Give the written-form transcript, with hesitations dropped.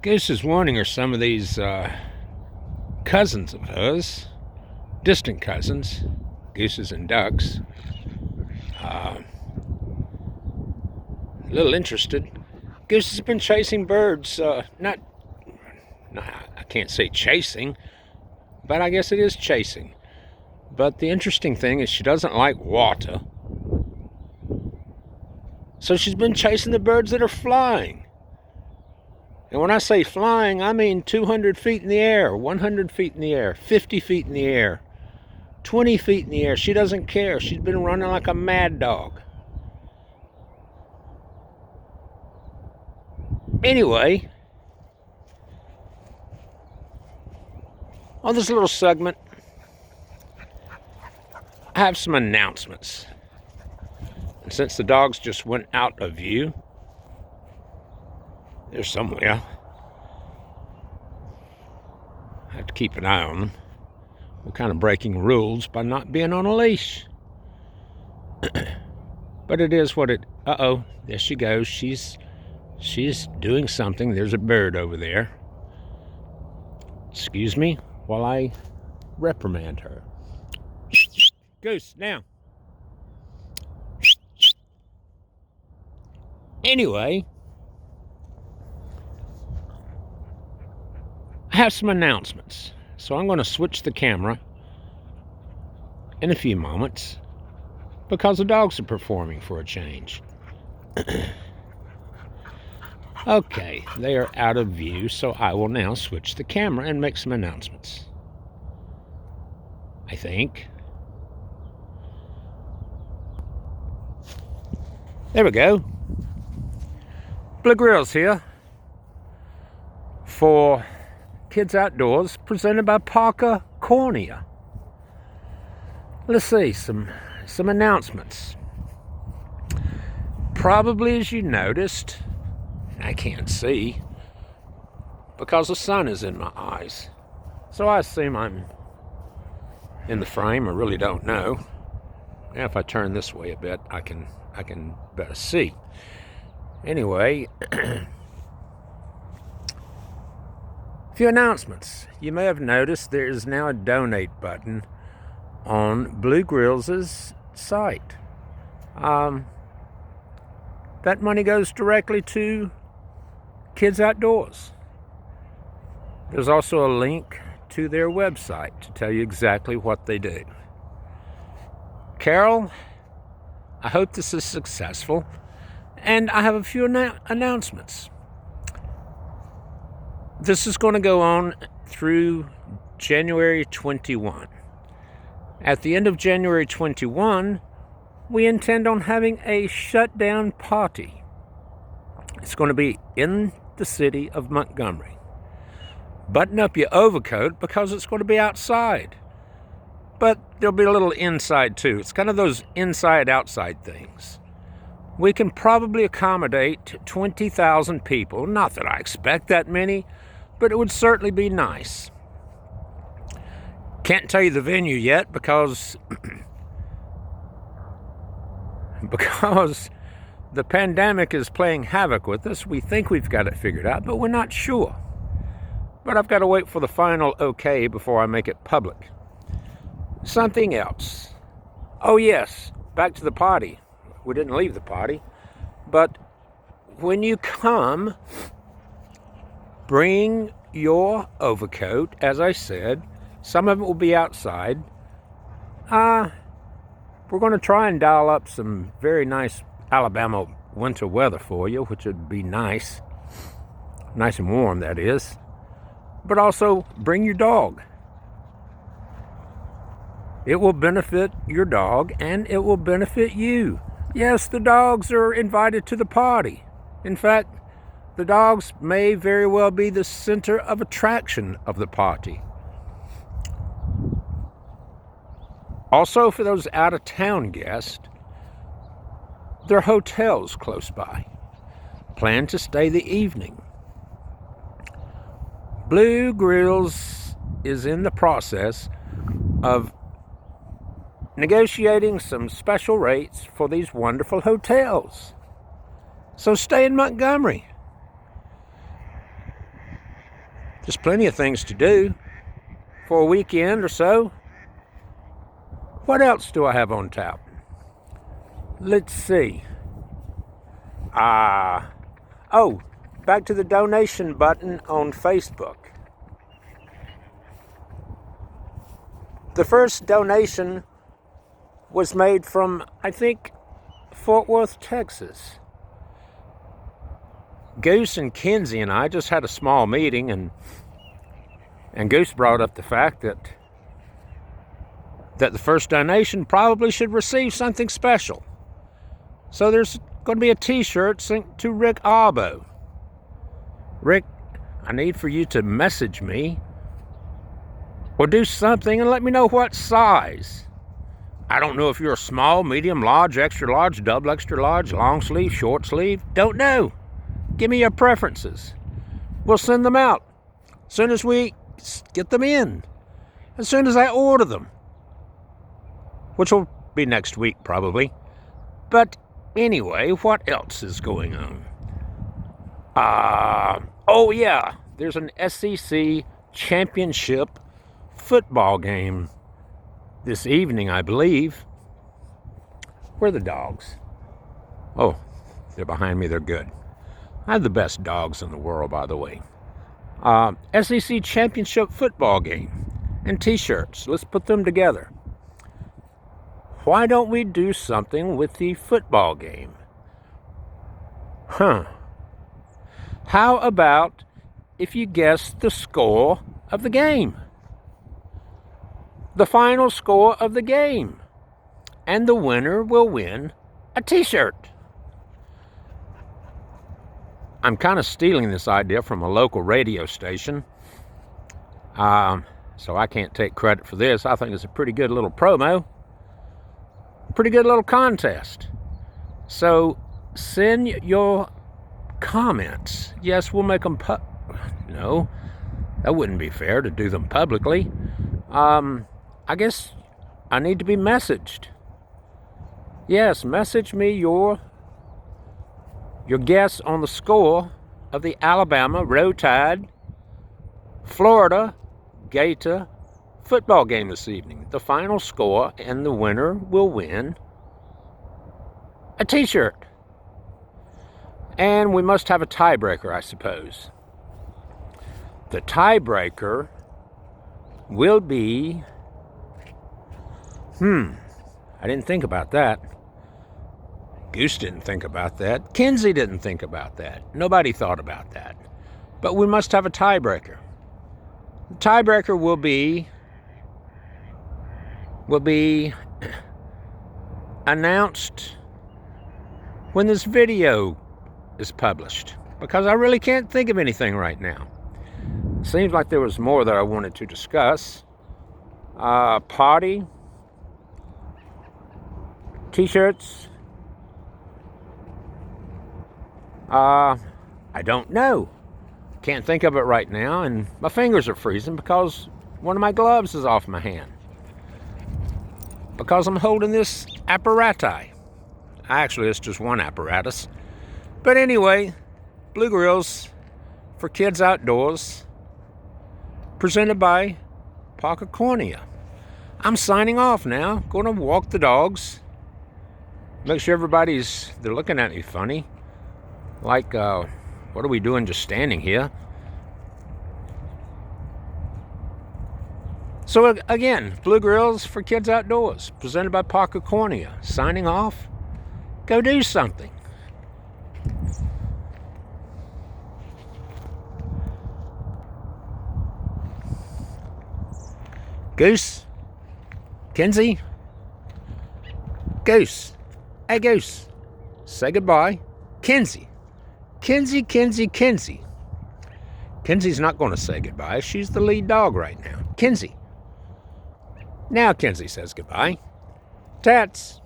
Goose is warning her some of these cousins of hers, distant cousins, gooses and ducks, a little interested. Goose has been chasing birds, not, I can't say chasing, but I guess it is chasing. But the interesting thing is she doesn't like water. So she's been chasing the birds that are flying. And when I say flying, I mean 200 feet in the air, 100 feet in the air, 50 feet in the air, 20 feet in the air. She doesn't care. She's been running like a mad dog. Anyway, on this little segment, I have some announcements. And since the dogs just went out of view, they're somewhere. I have to keep an eye on them. We're kind of breaking rules by not being on a leash. But it is what it... Uh-oh, there she goes. She's doing something. There's a bird over there. Excuse me while I reprimand her. Goose, now. Anyway, I have some announcements. So I'm going to switch the camera in a few moments because the dogs are performing for a change. Okay, they are out of view, so I will now switch the camera and make some announcements. I think. There we go. Blue Grills here for Kids Outdoors, presented by Cornea. Let's see, some announcements. Probably as you noticed, I can't see because the sun is in my eyes. So I assume I'm in the frame. I really don't know. Now if I turn this way a bit, I can better see. Anyway, few announcements. You may have noticed there is now a donate button on Blue Grills' site. That money goes directly to Kids Outdoors. There's also a link to their website to tell you exactly what they do. Carol, I hope this is successful, and I have a few announcements. This is going to go on through January 21. At the end of January 21, we intend on having a shutdown party. It's going to be in the city of Montgomery. Button up your overcoat because it's going to be outside. But there'll be a little inside too. It's kind of those inside-outside things. We can probably accommodate 20,000 people. Not that I expect that many, but it would certainly be nice. Can't tell you the venue yet because the pandemic is playing havoc with us. We think we've got it figured out, but we're not sure. But I've got to wait for the final okay before I make it public. Something else. Oh yes, back to the party. We didn't leave the party, but when you come, bring your overcoat. As I said, some of it will be outside. We're going to try and dial up some very nice Alabama winter weather for you, which would be nice. Nice and warm, that is. But also, bring your dog. It will benefit your dog, and it will benefit you. Yes, the dogs are invited to the party. In fact, the dogs may very well be the center of attraction of the party. Also, for those out-of-town guests, there are hotels close by. Plan to stay the evening. Blue Grills is in the process of negotiating some special rates for these wonderful hotels. So stay in Montgomery. There's plenty of things to do for a weekend or so. What else do I have on tap? Let's see. Oh, back to the donation button on Facebook. The first donation was made from, I think, Fort Worth, Texas. Goose and Kinsey and I just had a small meeting, and Goose brought up the fact that the first donation probably should receive something special. So there's going to be a t-shirt sent to Rick Albo. Rick, I need for you to message me or do something and let me know what size. I don't know if you're a small, medium, large, extra large, double extra large, long sleeve, short sleeve. Don't know. Give me your preferences. We'll send them out as soon as we get them in. As soon as I order them. Which will be next week, probably. But anyway, what else is going on? Oh yeah, there's an SEC championship football game this evening, I believe. Where are the dogs? Oh, they're behind me. They're good. I have the best dogs in the world, by the way. SEC championship football game and t-shirts. Let's put them together. Why don't we do something with the football game? How about if you guess the score of the game? The final score of the game. And the winner will win a t-shirt. I'm kind of stealing this idea from a local radio station. So I can't take credit for this. I think it's a pretty good little promo. Pretty good little contest. So send your comments. Yes, we'll make them no, that wouldn't be fair to do them publicly. I guess I need to be messaged. Yes, message me your guess on the score of the Alabama Roll Tide Florida Gator football game this evening. The final score, and the winner will win a t-shirt. And we must have a tiebreaker, I suppose. The tiebreaker will be... I didn't think about that. Goose didn't think about that. Kinsey didn't think about that. Nobody thought about that. But we must have a tiebreaker. The tiebreaker will be announced when this video is published, because I really can't think of anything right now. Seems like there was more that I wanted to discuss. Party, t-shirts. I don't know. Can't think of it right now, and my fingers are freezing because one of my gloves is off my hand. Because I'm holding this apparatus. Actually, it's just one apparatus. But anyway, Blue Grills for Kids Outdoors, presented by Parker Cornea. I'm signing off now. Going to walk the dogs. Make sure they're looking at me funny. Like, what are we doing just standing here? So again, Blue Grills for Kids Outdoors, presented by Parker Cornea. Signing off. Go do something. Goose? Kinsey? Goose. Hey, Goose. Say goodbye. Kinsey. Kinsey. Kinsey's not going to say goodbye. She's the lead dog right now. Kinsey. Now Kinsey says goodbye. Tats.